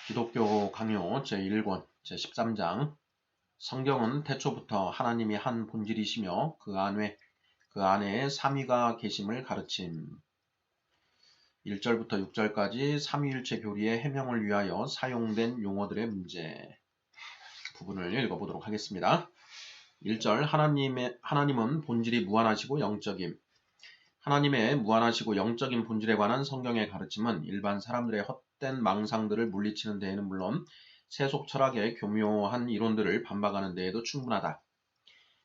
기독교 강요 제1권 제13장. 성경은 태초부터 하나님이 한 본질이시며 그 안에 삼위가 계심을 가르침. 1절부터 6절까지 삼위일체 교리의 해명을 위하여 사용된 용어들의 문제 부분을 읽어보도록 하겠습니다. 1절. 하나님은 본질이 무한하시고 영적임. 하나님의 무한하시고 영적인 본질에 관한 성경의 가르침은 일반 사람들의 헛된 망상들을 물리치는 데에는 물론 세속 철학의 교묘한 이론들을 반박하는 데에도 충분하다.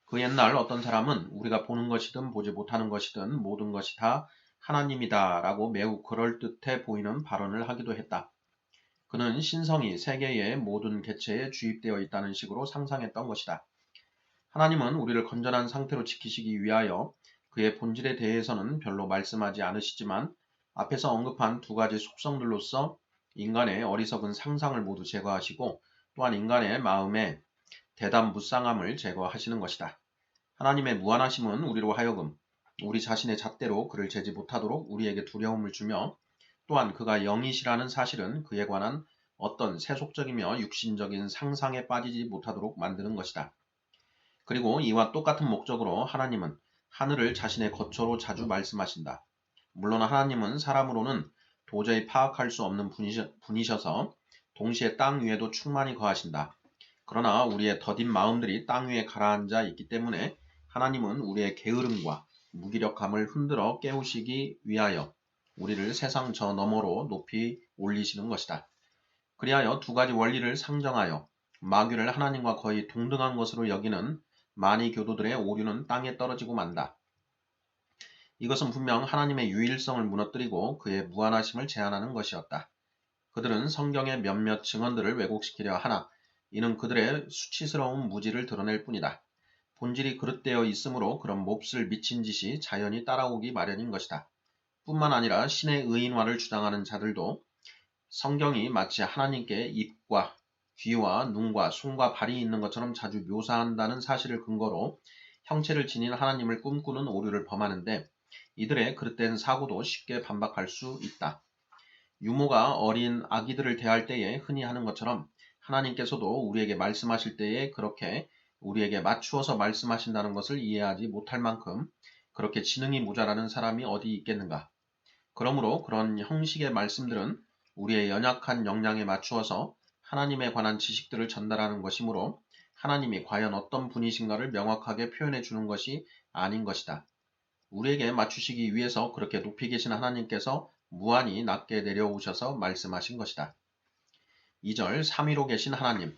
그 옛날 어떤 사람은 우리가 보는 것이든 보지 못하는 것이든 모든 것이 다 하나님이다 라고 매우 그럴듯해 보이는 발언을 하기도 했다. 그는 신성이 세계의 모든 개체에 주입되어 있다는 식으로 상상했던 것이다. 하나님은 우리를 건전한 상태로 지키시기 위하여 그의 본질에 대해서는 별로 말씀하지 않으시지만 앞에서 언급한 두 가지 속성들로서 인간의 어리석은 상상을 모두 제거하시고 또한 인간의 마음의 대담무쌍함을 제거하시는 것이다. 하나님의 무한하심은 우리로 하여금 우리 자신의 잣대로 그를 재지 못하도록 우리에게 두려움을 주며 또한 그가 영이시라는 사실은 그에 관한 어떤 세속적이며 육신적인 상상에 빠지지 못하도록 만드는 것이다. 그리고 이와 똑같은 목적으로 하나님은 하늘을 자신의 거처로 자주 말씀하신다. 물론 하나님은 사람으로는 도저히 파악할 수 없는 분이셔서 동시에 땅 위에도 충만히 거하신다. 그러나 우리의 더딘 마음들이 땅 위에 가라앉아 있기 때문에 하나님은 우리의 게으름과 무기력함을 흔들어 깨우시기 위하여 우리를 세상 저 너머로 높이 올리시는 것이다. 그리하여 두 가지 원리를 상정하여 마귀를 하나님과 거의 동등한 것으로 여기는 많이 교도들의 오류는 땅에 떨어지고 만다. 이것은 분명 하나님의 유일성을 무너뜨리고 그의 무한하심을 제한하는 것이었다. 그들은 성경의 몇몇 증언들을 왜곡시키려 하나 이는 그들의 수치스러운 무지를 드러낼 뿐이다. 본질이 그릇되어 있으므로 그런 몹쓸 미친 짓이 자연히 따라오기 마련인 것이다. 뿐만 아니라 신의 의인화를 주장하는 자들도 성경이 마치 하나님께 입과 귀와 눈과 손과 발이 있는 것처럼 자주 묘사한다는 사실을 근거로 형체를 지닌 하나님을 꿈꾸는 오류를 범하는데 이들의 그릇된 사고도 쉽게 반박할 수 있다. 유모가 어린 아기들을 대할 때에 흔히 하는 것처럼 하나님께서도 우리에게 말씀하실 때에 그렇게 우리에게 맞추어서 말씀하신다는 것을 이해하지 못할 만큼 그렇게 지능이 모자라는 사람이 어디 있겠는가. 그러므로 그런 형식의 말씀들은 우리의 연약한 역량에 맞추어서 하나님에 관한 지식들을 전달하는 것이므로 하나님이 과연 어떤 분이신가를 명확하게 표현해 주는 것이 아닌 것이다. 우리에게 맞추시기 위해서 그렇게 높이 계신 하나님께서 무한히 낮게 내려오셔서 말씀하신 것이다. 2절. 삼위로 계신 하나님.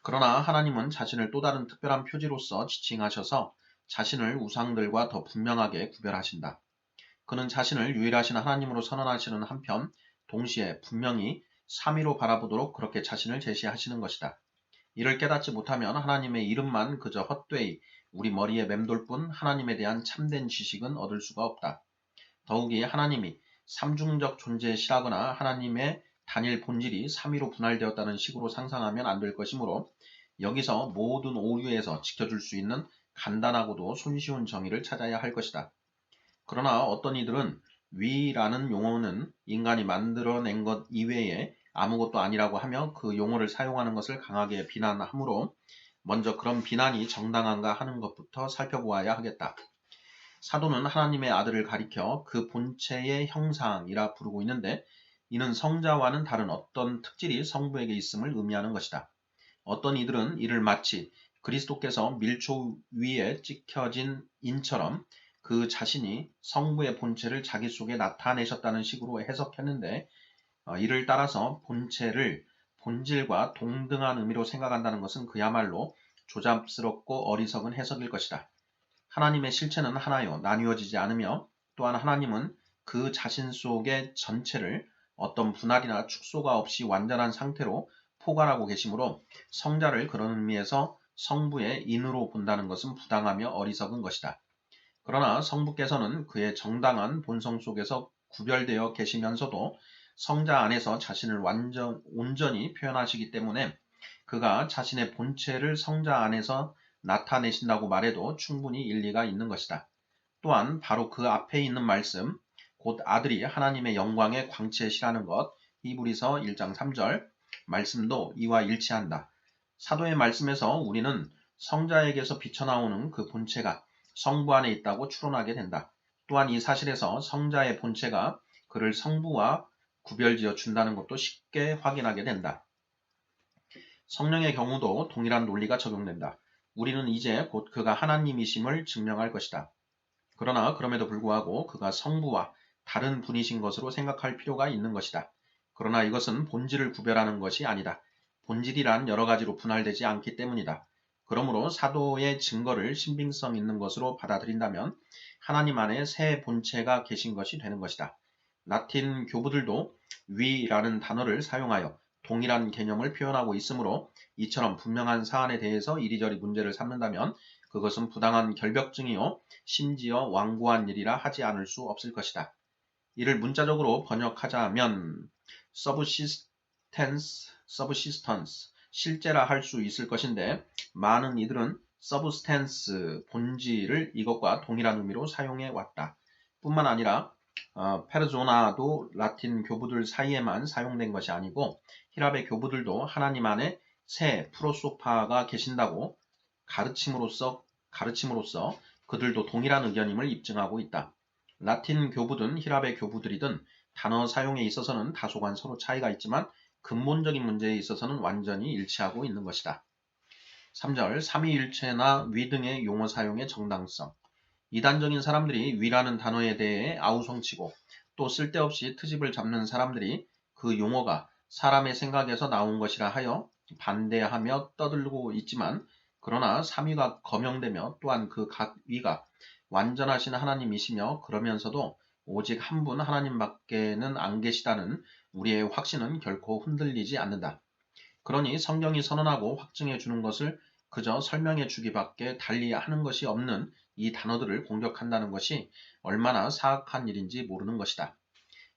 그러나 하나님은 자신을 또 다른 특별한 표지로서 지칭하셔서 자신을 우상들과 더 분명하게 구별하신다. 그는 자신을 유일하신 하나님으로 선언하시는 한편 동시에 분명히 삼위로 바라보도록 그렇게 자신을 제시하시는 것이다. 이를 깨닫지 못하면 하나님의 이름만 그저 헛되이 우리 머리에 맴돌 뿐 하나님에 대한 참된 지식은 얻을 수가 없다. 더욱이 하나님이 삼중적 존재시라거나 하나님의 단일 본질이 삼위로 분할되었다는 식으로 상상하면 안 될 것이므로 여기서 모든 오류에서 지켜줄 수 있는 간단하고도 손쉬운 정의를 찾아야 할 것이다. 그러나 어떤 이들은 위라는 용어는 인간이 만들어낸 것 이외에 아무것도 아니라고 하며 그 용어를 사용하는 것을 강하게 비난하므로 먼저 그런 비난이 정당한가 하는 것부터 살펴보아야 하겠다. 사도는 하나님의 아들을 가리켜 그 본체의 형상이라 부르고 있는데 이는 성자와는 다른 어떤 특질이 성부에게 있음을 의미하는 것이다. 어떤 이들은 이를 마치 그리스도께서 밀초 위에 찍혀진 인처럼 그 자신이 성부의 본체를 자기 속에 나타내셨다는 식으로 해석했는데 이를 따라서 본체를 본질과 동등한 의미로 생각한다는 것은 그야말로 조잡스럽고 어리석은 해석일 것이다. 하나님의 실체는 하나요 나뉘어지지 않으며 또한 하나님은 그 자신 속의 전체를 어떤 분할이나 축소가 없이 완전한 상태로 포괄하고 계시므로 성자를 그런 의미에서 성부의 인으로 본다는 것은 부당하며 어리석은 것이다. 그러나 성부께서는 그의 정당한 본성 속에서 구별되어 계시면서도 성자 안에서 자신을 온전히 표현하시기 때문에 그가 자신의 본체를 성자 안에서 나타내신다고 말해도 충분히 일리가 있는 것이다. 또한 바로 그 앞에 있는 말씀, 곧 아들이 하나님의 영광의 광채시라는 것, 히브리서 1장 3절, 말씀도 이와 일치한다. 사도의 말씀에서 우리는 성자에게서 비쳐나오는 그 본체가 성부 안에 있다고 추론하게 된다. 또한 이 사실에서 성자의 본체가 그를 성부와 구별지어 준다는 것도 쉽게 확인하게 된다. 성령의 경우도 동일한 논리가 적용된다. 우리는 이제 곧 그가 하나님이심을 증명할 것이다. 그러나 그럼에도 불구하고 그가 성부와 다른 분이신 것으로 생각할 필요가 있는 것이다. 그러나 이것은 본질을 구별하는 것이 아니다. 본질이란 여러 가지로 분할되지 않기 때문이다. 그러므로 사도의 증거를 신빙성 있는 것으로 받아들인다면 하나님 안에 새 본체가 계신 것이 되는 것이다. 라틴 교부들도 위라는 단어를 사용하여 동일한 개념을 표현하고 있으므로 이처럼 분명한 사안에 대해서 이리저리 문제를 삼는다면 그것은 부당한 결벽증이요 심지어 완고한 일이라 하지 않을 수 없을 것이다. 이를 문자적으로 번역하자면 subsistence, 실제라 할 수 있을 것인데 많은 이들은 substance, 본질을 이것과 동일한 의미로 사용해 왔다. 뿐만 아니라 페르소나도 라틴 교부들 사이에만 사용된 것이 아니고 히랍의 교부들도 하나님 안에 새 프로소파가 계신다고 가르침으로써 그들도 동일한 의견임을 입증하고 있다. 라틴 교부든 히랍의 교부들이든 단어 사용에 있어서는 다소간 서로 차이가 있지만 근본적인 문제에 있어서는 완전히 일치하고 있는 것이다. 3절 삼위일체나 위 등의 용어 사용의 정당성. 이단적인 사람들이 위라는 단어에 대해 아우성치고 또 쓸데없이 트집을 잡는 사람들이 그 용어가 사람의 생각에서 나온 것이라 하여 반대하며 떠들고 있지만 그러나 삼위가 거명되며 또한 그 각 위가 완전하신 하나님이시며 그러면서도 오직 한 분 하나님밖에는 안 계시다는 우리의 확신은 결코 흔들리지 않는다. 그러니 성경이 선언하고 확증해 주는 것을 그저 설명해 주기밖에 달리 하는 것이 없는 이 단어들을 공격한다는 것이 얼마나 사악한 일인지 모르는 것이다.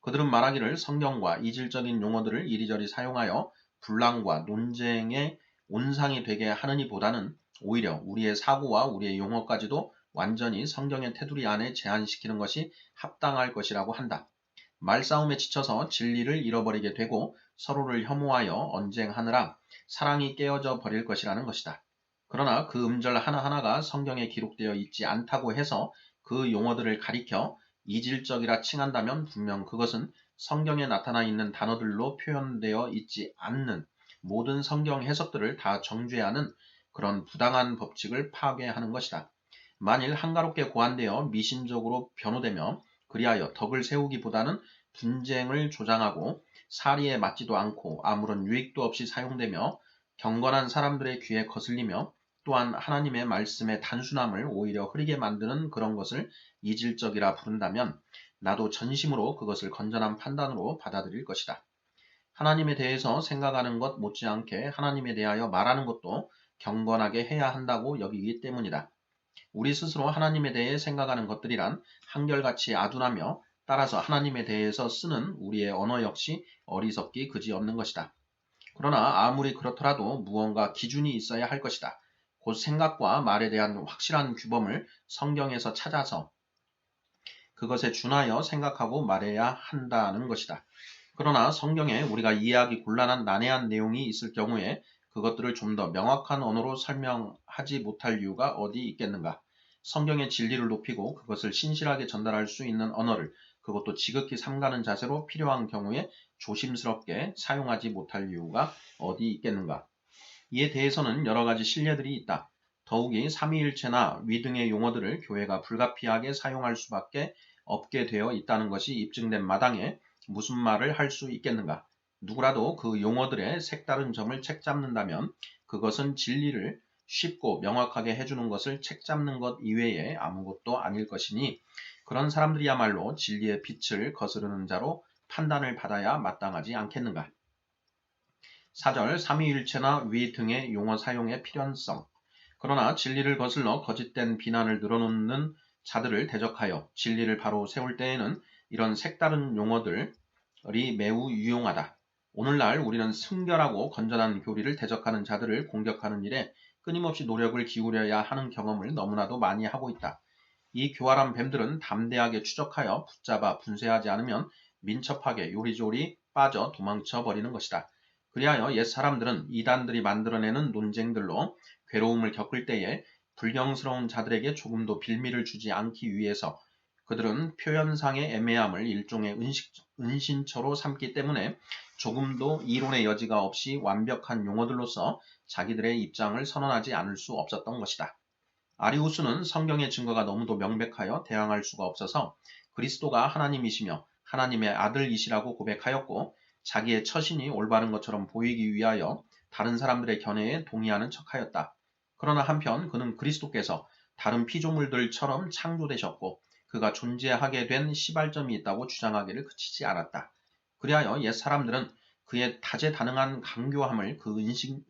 그들은 말하기를 성경과 이질적인 용어들을 이리저리 사용하여 분란과 논쟁의 온상이 되게 하느니보다는 오히려 우리의 사고와 우리의 용어까지도 완전히 성경의 테두리 안에 제한시키는 것이 합당할 것이라고 한다. 말싸움에 지쳐서 진리를 잃어버리게 되고 서로를 혐오하여 언쟁하느라 사랑이 깨어져 버릴 것이라는 것이다. 그러나 그 음절 하나하나가 성경에 기록되어 있지 않다고 해서 그 용어들을 가리켜 이질적이라 칭한다면 분명 그것은 성경에 나타나 있는 단어들로 표현되어 있지 않는 모든 성경 해석들을 다 정죄하는 그런 부당한 법칙을 파괴하는 것이다. 만일 한가롭게 고안되어 미신적으로 변호되며 그리하여 덕을 세우기보다는 분쟁을 조장하고 사리에 맞지도 않고 아무런 유익도 없이 사용되며 경건한 사람들의 귀에 거슬리며 또한 하나님의 말씀의 단순함을 오히려 흐리게 만드는 그런 것을 이질적이라 부른다면 나도 전심으로 그것을 건전한 판단으로 받아들일 것이다. 하나님에 대해서 생각하는 것 못지않게 하나님에 대하여 말하는 것도 경건하게 해야 한다고 여기기 때문이다. 우리 스스로 하나님에 대해 생각하는 것들이란 한결같이 아둔하며 따라서 하나님에 대해서 쓰는 우리의 언어 역시 어리석기 그지없는 것이다. 그러나 아무리 그렇더라도 무언가 기준이 있어야 할 것이다. 곧 생각과 말에 대한 확실한 규범을 성경에서 찾아서 그것에 준하여 생각하고 말해야 한다는 것이다. 그러나 성경에 우리가 이해하기 곤란한 난해한 내용이 있을 경우에 그것들을 좀 더 명확한 언어로 설명하지 못할 이유가 어디 있겠는가? 성경의 진리를 높이고 그것을 신실하게 전달할 수 있는 언어를 그것도 지극히 삼가는 자세로 필요한 경우에 조심스럽게 사용하지 못할 이유가 어디 있겠는가? 이에 대해서는 여러 가지 신뢰들이 있다. 더욱이 삼위일체나 위 등의 용어들을 교회가 불가피하게 사용할 수밖에 없게 되어 있다는 것이 입증된 마당에 무슨 말을 할 수 있겠는가? 누구라도 그 용어들의 색다른 점을 책잡는다면 그것은 진리를 쉽고 명확하게 해주는 것을 책잡는 것 이외에 아무것도 아닐 것이니 그런 사람들이야말로 진리의 빛을 거스르는 자로 판단을 받아야 마땅하지 않겠는가? 4절 삼위일체나 위 등의 용어 사용의 필연성. 그러나 진리를 거슬러 거짓된 비난을 늘어놓는 자들을 대적하여 진리를 바로 세울 때에는 이런 색다른 용어들이 매우 유용하다. 오늘날 우리는 순결하고 건전한 교리를 대적하는 자들을 공격하는 일에 끊임없이 노력을 기울여야 하는 경험을 너무나도 많이 하고 있다. 이 교활한 뱀들은 담대하게 추적하여 붙잡아 분쇄하지 않으면 민첩하게 요리조리 빠져 도망쳐 버리는 것이다. 그리하여 옛 사람들은 이단들이 만들어내는 논쟁들로 괴로움을 겪을 때에 불경스러운 자들에게 조금도 빌미를 주지 않기 위해서 그들은 표현상의 애매함을 일종의 은신처로 삼기 때문에 조금도 이론의 여지가 없이 완벽한 용어들로서 자기들의 입장을 선언하지 않을 수 없었던 것이다. 아리우스는 성경의 증거가 너무도 명백하여 대항할 수가 없어서 그리스도가 하나님이시며 하나님의 아들이시라고 고백하였고 자기의 처신이 올바른 것처럼 보이기 위하여 다른 사람들의 견해에 동의하는 척하였다. 그러나 한편 그는 그리스도께서 다른 피조물들처럼 창조되셨고 그가 존재하게 된 시발점이 있다고 주장하기를 그치지 않았다. 그리하여 옛 사람들은 그의 다재다능한 강교함을 그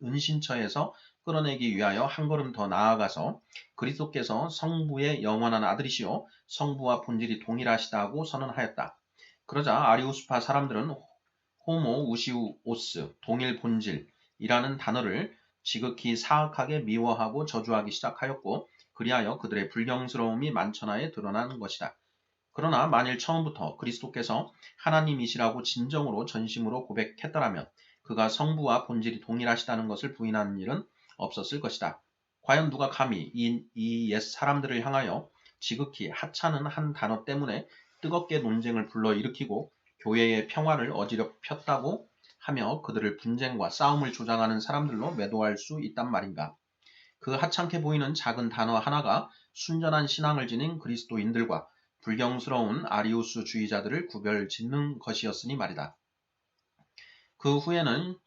은신처에서 끌어내기 위하여 한 걸음 더 나아가서 그리스도께서 성부의 영원한 아들이시요 성부와 본질이 동일하시다고 선언하였다. 그러자 아리우스파 사람들은 호모 우시우오스 동일 본질이라는 단어를 지극히 사악하게 미워하고 저주하기 시작하였고 그리하여 그들의 불경스러움이 만천하에 드러난 것이다. 그러나 만일 처음부터 그리스도께서 하나님이시라고 진정으로 전심으로 고백했더라면 그가 성부와 본질이 동일하시다는 것을 부인하는 일은 없었을 것이다. 과연 누가 감히 이 옛 사람들을 향하여 지극히 하찮은 한 단어 때문에 뜨겁게 논쟁을 불러일으키고 교회의 평화를 어지럽혔다고 하며 그들을 분쟁과 싸움을 조장하는 사람들로 매도할 수 있단 말인가. 그 하찮게 보이는 작은 단어 하나가 순전한 신앙을 지닌 그리스도인들과 불경스러운 아리우스 주의자들을 구별짓는 것이었으니 말이다. 그 후에는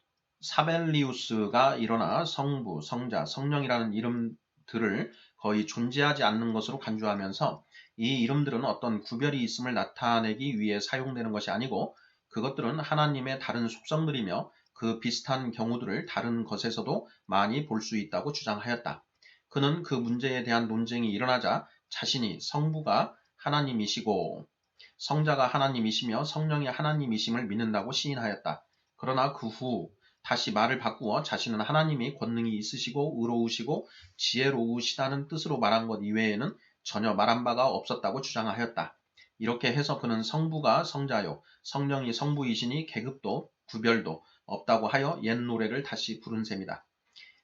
사벨리우스가 일어나 성부, 성자, 성령이라는 이름들을 거의 존재하지 않는 것으로 간주하면서 이 이름들은 어떤 구별이 있음을 나타내기 위해 사용되는 것이 아니고 그것들은 하나님의 다른 속성들이며 그 비슷한 경우들을 다른 것에서도 많이 볼 수 있다고 주장하였다. 그는 그 문제에 대한 논쟁이 일어나자 자신이 성부가 하나님이시고 성자가 하나님이시며 성령이 하나님이심을 믿는다고 시인하였다. 그러나 그 후 다시 말을 바꾸어 자신은 하나님이 권능이 있으시고 의로우시고 지혜로우시다는 뜻으로 말한 것 이외에는 전혀 말한 바가 없었다고 주장하였다. 이렇게 해서 그는 성부가 성자요 성령이 성부이시니 계급도 구별도 없다고 하여 옛 노래를 다시 부른 셈이다.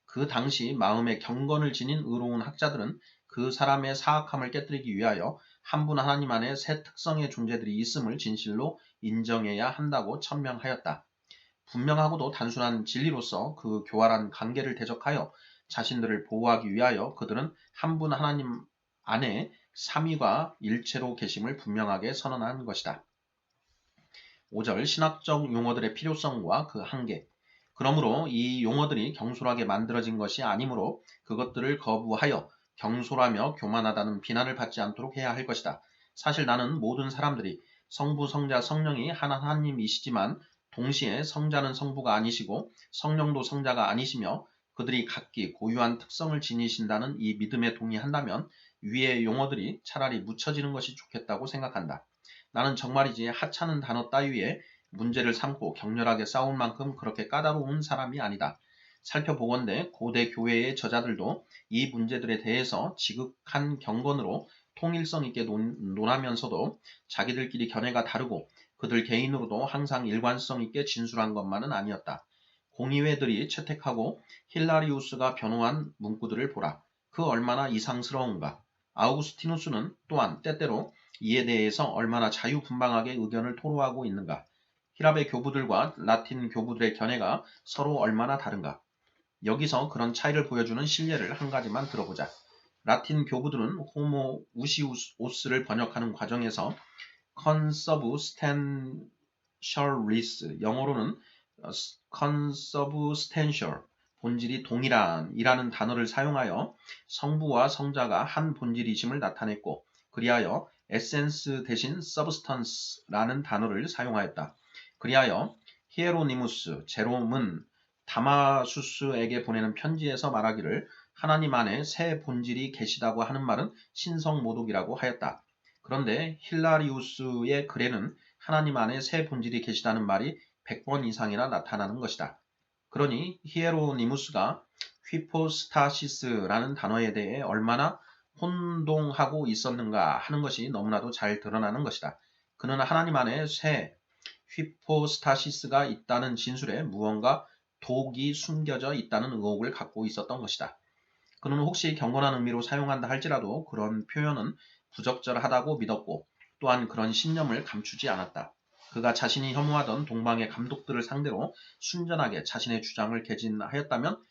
그 당시 마음의 경건을 지닌 의로운 학자들은 그 사람의 사악함을 깨뜨리기 위하여 한 분 하나님 안에 세 특성의 존재들이 있음을 진실로 인정해야 한다고 천명하였다. 분명하고도 단순한 진리로서 그 교활한 관계를 대적하여 자신들을 보호하기 위하여 그들은 한 분 하나님 안에 삼위가 일체로 계심을 분명하게 선언한 것이다. 5절 신학적 용어들의 필요성과 그 한계. 그러므로 이 용어들이 경솔하게 만들어진 것이 아니므로 그것들을 거부하여 경솔하며 교만하다는 비난을 받지 않도록 해야 할 것이다. 사실 나는 모든 사람들이 성부, 성자, 성령이 하나님이시지만 동시에 성자는 성부가 아니시고 성령도 성자가 아니시며 그들이 각기 고유한 특성을 지니신다는 이 믿음에 동의한다면 위의 용어들이 차라리 묻혀지는 것이 좋겠다고 생각한다. 나는 정말이지 하찮은 단어 따위에 문제를 삼고 격렬하게 싸울 만큼 그렇게 까다로운 사람이 아니다. 살펴보건대 고대 교회의 저자들도 이 문제들에 대해서 지극한 경건으로 통일성 있게 논하면서도 자기들끼리 견해가 다르고 그들 개인으로도 항상 일관성 있게 진술한 것만은 아니었다. 공의회들이 채택하고 힐라리우스가 변호한 문구들을 보라. 그 얼마나 이상스러운가. 아우구스티누스는 또한 때때로 이에 대해서 얼마나 자유분방하게 의견을 토로하고 있는가. 히랍의 교부들과 라틴 교부들의 견해가 서로 얼마나 다른가. 여기서 그런 차이를 보여주는 실례를 한 가지만 들어보자. 라틴 교부들은 호모 우시우스를 번역하는 과정에서 consubstantialis, 영어로는 consubstantial, 본질이 동일한 이라는 단어를 사용하여 성부와 성자가 한 본질이심을 나타냈고 그리하여 에센스 대신 substance라는 단어를 사용하였다. 그리하여 히에로니무스, 제롬은 다마수스에게 보내는 편지에서 말하기를 하나님 안에 새 본질이 계시다고 하는 말은 신성모독이라고 하였다. 그런데 힐라리우스의 글에는 하나님 안에 새 본질이 계시다는 말이 100번 이상이나 나타나는 것이다. 그러니 히에로니무스가 휘포스타시스라는 단어에 대해 얼마나 혼동하고 있었는가 하는 것이 너무나도 잘 드러나는 것이다. 그는 하나님 안에 새 휘포스타시스가 있다는 진술에 무언가 독이 숨겨져 있다는 의혹을 갖고 있었던 것이다. 그는 혹시 경건한 의미로 사용한다 할지라도 그런 표현은 부적절하다고 믿었고 또한 그런 신념을 감추지 않았다. 그가 자신이 혐오하던 동방의 감독들을 상대로 순전하게 자신의 주장을 개진하였다면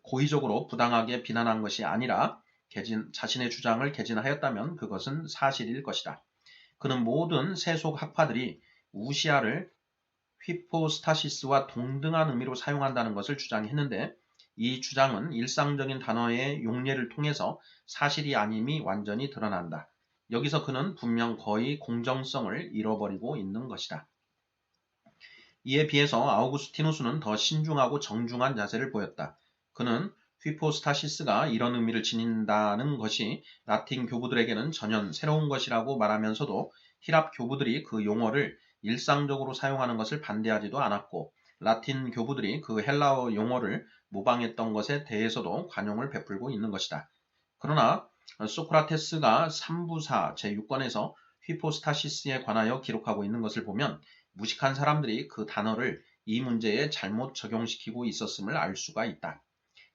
고의적으로 부당하게 비난한 것이 아니라 자신의 주장을 개진하였다면 그것은 사실일 것이다. 그는 모든 세속 학파들이 우시아를 휘포스타시스와 동등한 의미로 사용한다는 것을 주장했는데 이 주장은 일상적인 단어의 용례를 통해서 사실이 아님이 완전히 드러난다. 여기서 그는 분명 거의 공정성을 잃어버리고 있는 것이다. 이에 비해서 아우구스티누스는 더 신중하고 정중한 자세를 보였다. 그는 휘포스타시스가 이런 의미를 지닌다는 것이 라틴 교부들에게는 전혀 새로운 것이라고 말하면서도 히랍 교부들이 그 용어를 일상적으로 사용하는 것을 반대하지도 않았고 라틴 교부들이 그 헬라어 용어를 모방했던 것에 대해서도 관용을 베풀고 있는 것이다. 그러나 소크라테스가 삼부사 제6권에서 휘포스타시스에 관하여 기록하고 있는 것을 보면 무식한 사람들이 그 단어를 이 문제에 잘못 적용시키고 있었음을 알 수가 있다.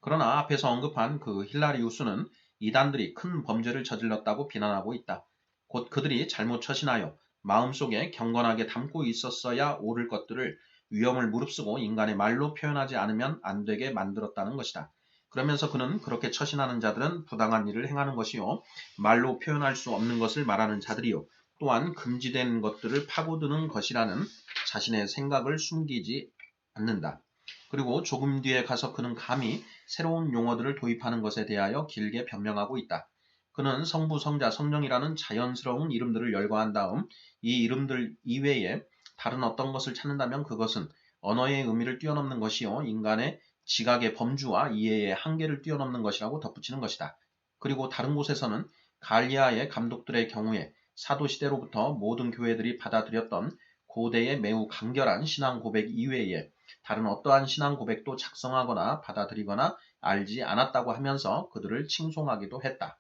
그러나 앞에서 언급한 그 힐라리우스는 이단들이 큰 범죄를 저질렀다고 비난하고 있다. 곧 그들이 잘못 처신하여 마음속에 경건하게 담고 있었어야 옳을 것들을 위험을 무릅쓰고 인간의 말로 표현하지 않으면 안 되게 만들었다는 것이다. 그러면서 그는 그렇게 처신하는 자들은 부당한 일을 행하는 것이요 말로 표현할 수 없는 것을 말하는 자들이요 또한 금지된 것들을 파고드는 것이라는 자신의 생각을 숨기지 않는다. 그리고 조금 뒤에 가서 그는 감히 새로운 용어들을 도입하는 것에 대하여 길게 변명하고 있다. 그는 성부, 성자, 성령이라는 자연스러운 이름들을 열거한 다음 이 이름들 이외에 다른 어떤 것을 찾는다면 그것은 언어의 의미를 뛰어넘는 것이요 인간의 지각의 범주와 이해의 한계를 뛰어넘는 것이라고 덧붙이는 것이다. 그리고 다른 곳에서는 갈리아의 감독들의 경우에 사도시대로부터 모든 교회들이 받아들였던 고대의 매우 간결한 신앙 고백 이외에 다른 어떠한 신앙 고백도 작성하거나 받아들이거나 알지 않았다고 하면서 그들을 칭송하기도 했다.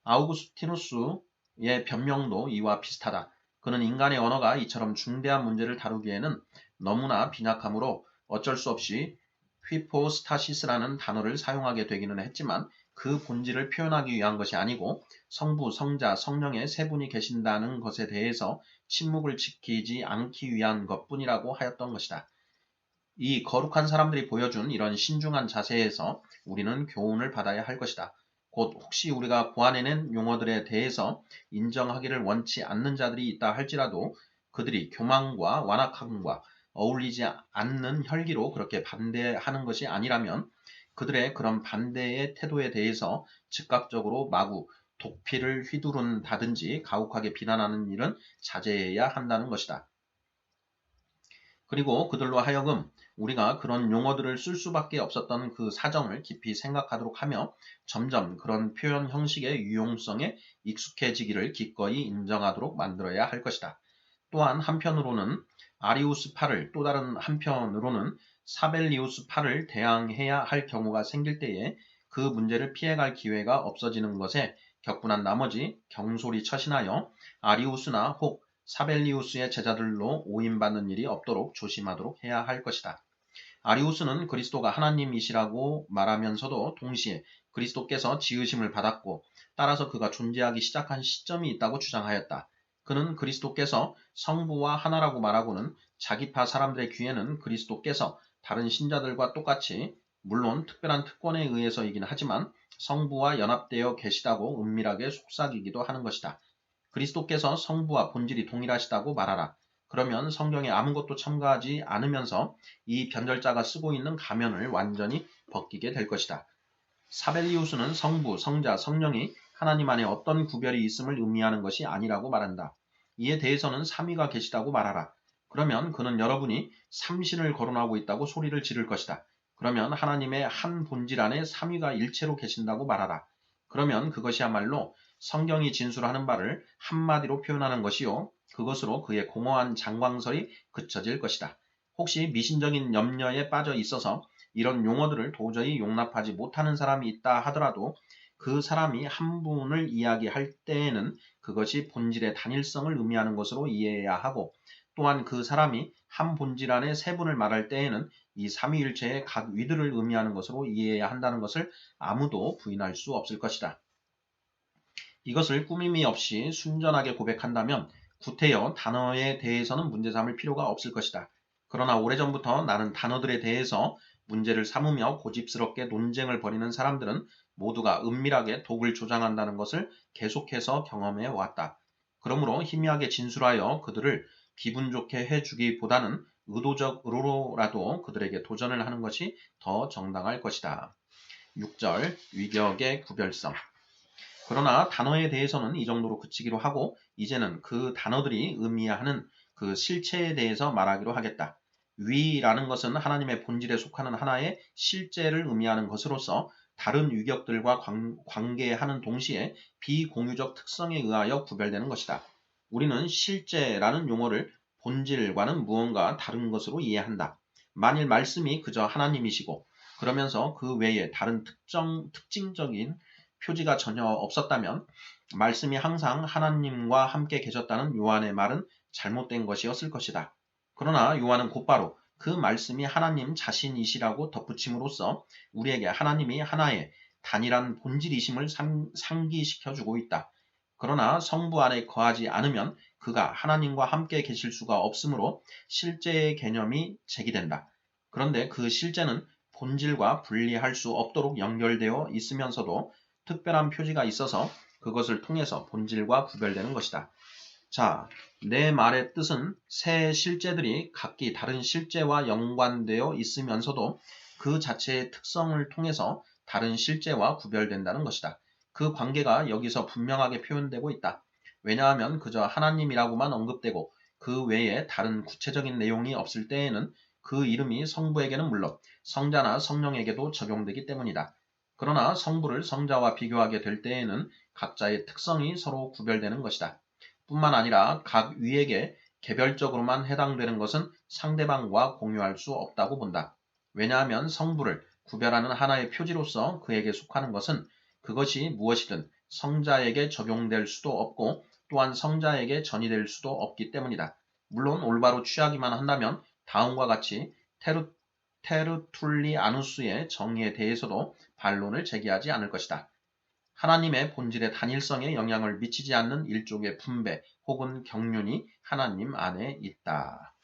아우구스티누스의 변명도 이와 비슷하다. 그는 인간의 언어가 이처럼 중대한 문제를 다루기에는 너무나 빈약하므로 어쩔 수 없이 휘포스타시스라는 단어를 사용하게 되기는 했지만 그 본질을 표현하기 위한 것이 아니고 성부, 성자, 성령의 세 분이 계신다는 것에 대해서 침묵을 지키지 않기 위한 것뿐이라고 하였던 것이다. 이 거룩한 사람들이 보여준 이런 신중한 자세에서 우리는 교훈을 받아야 할 것이다. 곧 혹시 우리가 고안해낸 용어들에 대해서 인정하기를 원치 않는 자들이 있다 할지라도 그들이 교만과 완악함과 어울리지 않는 혈기로 그렇게 반대하는 것이 아니라면 그들의 그런 반대의 태도에 대해서 즉각적으로 마구 독피를 휘두른다든지 가혹하게 비난하는 일은 자제해야 한다는 것이다. 그리고 그들로 하여금 우리가 그런 용어들을 쓸 수밖에 없었던 그 사정을 깊이 생각하도록 하며 점점 그런 표현 형식의 유용성에 익숙해지기를 기꺼이 인정하도록 만들어야 할 것이다. 또한 한편으로는 아리우스파를 또 다른 한편으로는 사벨리우스파를 대항해야 할 경우가 생길 때에 그 문제를 피해갈 기회가 없어지는 것에 격분한 나머지 경솔히 처신하여 아리우스나 혹 사벨리우스의 제자들로 오인받는 일이 없도록 조심하도록 해야 할 것이다. 아리우스는 그리스도가 하나님이시라고 말하면서도 동시에 그리스도께서 지으심을 받았고 따라서 그가 존재하기 시작한 시점이 있다고 주장하였다. 그는 그리스도께서 성부와 하나라고 말하고는 자기파 사람들의 귀에는 그리스도께서 다른 신자들과 똑같이 물론 특별한 특권에 의해서이긴 하지만 성부와 연합되어 계시다고 은밀하게 속삭이기도 하는 것이다. 그리스도께서 성부와 본질이 동일하시다고 말하라. 그러면 성경에 아무것도 첨가하지 않으면서 이 변절자가 쓰고 있는 가면을 완전히 벗기게 될 것이다. 사벨리우스는 성부, 성자, 성령이 하나님 안에 어떤 구별이 있음을 의미하는 것이 아니라고 말한다. 이에 대해서는 삼위가 계시다고 말하라. 그러면 그는 여러분이 삼신을 거론하고 있다고 소리를 지를 것이다. 그러면 하나님의 한 본질 안에 삼위가 일체로 계신다고 말하라. 그러면 그것이야말로 성경이 진술하는 바를 한마디로 표현하는 것이요. 그것으로 그의 공허한 장광설이 그쳐질 것이다. 혹시 미신적인 염려에 빠져 있어서 이런 용어들을 도저히 용납하지 못하는 사람이 있다 하더라도 그 사람이 한 분을 이야기할 때에는 그것이 본질의 단일성을 의미하는 것으로 이해해야 하고 또한 그 사람이 한 본질 안에 세 분을 말할 때에는 이 삼위일체의 각 위들을 의미하는 것으로 이해해야 한다는 것을 아무도 부인할 수 없을 것이다. 이것을 꾸밈이 없이 순전하게 고백한다면 구태여 단어에 대해서는 문제 삼을 필요가 없을 것이다. 그러나 오래전부터 나는 단어들에 대해서 문제를 삼으며 고집스럽게 논쟁을 벌이는 사람들은 모두가 은밀하게 독을 조장한다는 것을 계속해서 경험해 왔다. 그러므로 희미하게 진술하여 그들을 기분 좋게 해주기보다는 의도적으로라도 그들에게 도전을 하는 것이 더 정당할 것이다. 6절 위격의 구별성. 그러나 단어에 대해서는 이 정도로 그치기로 하고 이제는 그 단어들이 의미하는 그 실체에 대해서 말하기로 하겠다. 위라는 것은 하나님의 본질에 속하는 하나의 실제를 의미하는 것으로서 다른 위격들과 관계하는 동시에 비공유적 특성에 의하여 구별되는 것이다. 우리는 실제라는 용어를 본질과는 무언가 다른 것으로 이해한다. 만일 말씀이 그저 하나님이시고 그러면서 그 외에 다른 특징적인 표지가 전혀 없었다면 말씀이 항상 하나님과 함께 계셨다는 요한의 말은 잘못된 것이었을 것이다. 그러나 요한은 곧바로 그 말씀이 하나님 자신이시라고 덧붙임으로써 우리에게 하나님이 하나의 단일한 본질이심을 상기시켜주고 있다. 그러나 성부 안에 거하지 않으면 그가 하나님과 함께 계실 수가 없으므로 실제의 개념이 제기된다. 그런데 그 실제는 본질과 분리할 수 없도록 연결되어 있으면서도 특별한 표지가 있어서 그것을 통해서 본질과 구별되는 것이다. 자, 내 말의 뜻은 새 실제들이 각기 다른 실제와 연관되어 있으면서도 그 자체의 특성을 통해서 다른 실제와 구별된다는 것이다. 그 관계가 여기서 분명하게 표현되고 있다. 왜냐하면 그저 하나님이라고만 언급되고 그 외에 다른 구체적인 내용이 없을 때에는 그 이름이 성부에게는 물론 성자나 성령에게도 적용되기 때문이다. 그러나 성부를 성자와 비교하게 될 때에는 각자의 특성이 서로 구별되는 것이다. 뿐만 아니라 각 위에게 개별적으로만 해당되는 것은 상대방과 공유할 수 없다고 본다. 왜냐하면 성부를 구별하는 하나의 표지로서 그에게 속하는 것은 그것이 무엇이든 성자에게 적용될 수도 없고 또한 성자에게 전이될 수도 없기 때문이다. 물론 올바로 취하기만 한다면 다음과 같이 테르툴리아누스의 정의에 대해서도 반론을 제기하지 않을 것이다. 하나님의 본질의 단일성에 영향을 미치지 않는 일종의 분배 혹은 경륜이 하나님 안에 있다.